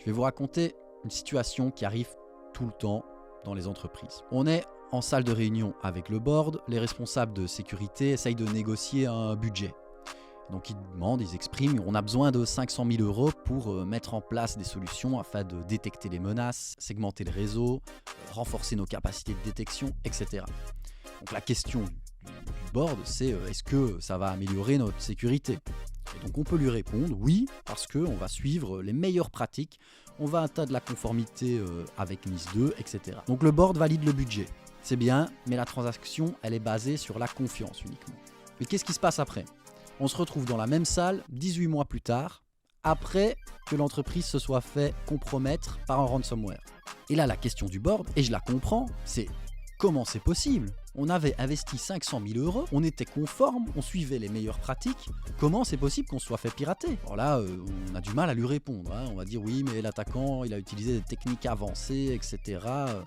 Je vais vous raconter une situation qui arrive tout le temps dans les entreprises. On est en salle de réunion avec le board, les responsables de sécurité essayent de négocier un budget. Donc ils demandent, ils expriment, on a besoin de 500 000 € pour mettre en place des solutions afin de détecter les menaces, segmenter le réseau, renforcer nos capacités de détection, etc. Donc la question du board, c'est est-ce que ça va améliorer notre sécurité ? Et donc on peut lui répondre oui, parce qu'on va suivre les meilleures pratiques, on va atteindre la conformité avec NIS2, etc. Donc le board valide le budget. C'est bien, mais la transaction, elle est basée sur la confiance uniquement. Mais qu'est-ce qui se passe après ? On se retrouve dans la même salle 18 mois plus tard, après que l'entreprise se soit fait compromettre par un ransomware. Et là, la question du board, et je la comprends, c'est comment c'est possible ? On avait investi 500 000 €, on était conforme, on suivait les meilleures pratiques. Comment c'est possible qu'on se soit fait pirater ? Alors là, on a du mal à lui répondre. On va dire oui, mais l'attaquant, il a utilisé des techniques avancées, etc.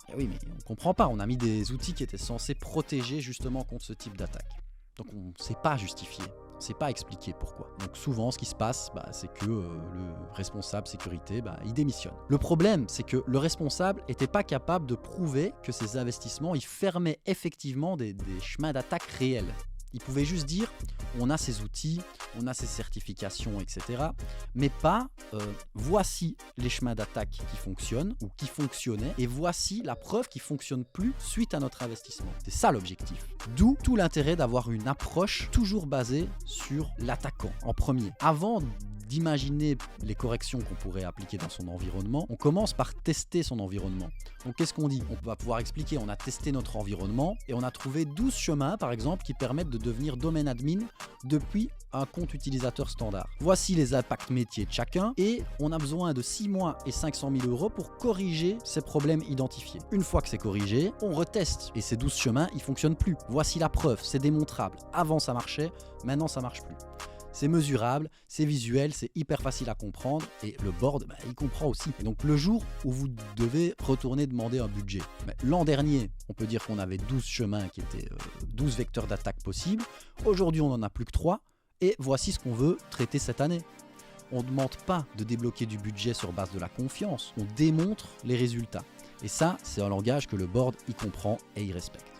Et oui, mais on ne comprend pas. On a mis des outils qui étaient censés protéger justement contre ce type d'attaque. Donc on ne sait pas justifier. On ne sait pas expliquer pourquoi. Donc souvent, ce qui se passe, c'est que le responsable sécurité, il démissionne. Le problème, c'est que le responsable n'était pas capable de prouver que ces investissements, ils fermaient effectivement des chemins d'attaque réels. Il pouvait juste dire, on a ces outils, on a ces certifications, etc. Mais pas, voici les chemins d'attaque qui fonctionnent ou qui fonctionnaient et voici la preuve qui ne fonctionne plus suite à notre investissement. C'est ça l'objectif. D'où tout l'intérêt d'avoir une approche toujours basée sur l'attaquant en premier. Avant d'imaginer les corrections qu'on pourrait appliquer dans son environnement, on commence par tester son environnement. Donc qu'est-ce qu'on dit ? On va pouvoir expliquer, on a testé notre environnement et on a trouvé 12 chemins par exemple qui permettent de devenir domaine admin depuis un compte utilisateur standard. Voici les impacts métiers de chacun et on a besoin de 6 mois et 500 000 € pour corriger ces problèmes identifiés. Une fois que c'est corrigé, on reteste et ces 12 chemins, ils ne fonctionnent plus. Voici la preuve, c'est démontrable. Avant ça marchait, maintenant ça ne marche plus. C'est mesurable, c'est visuel, c'est hyper facile à comprendre et le board, il comprend aussi. Et donc le jour où vous devez retourner demander un budget, l'an dernier, on peut dire qu'on avait 12 chemins qui étaient 12 vecteurs d'attaque possibles. Aujourd'hui, on n'en a plus que 3 et voici ce qu'on veut traiter cette année. On ne demande pas de débloquer du budget sur base de la confiance, on démontre les résultats. Et ça, c'est un langage que le board y comprend et y respecte.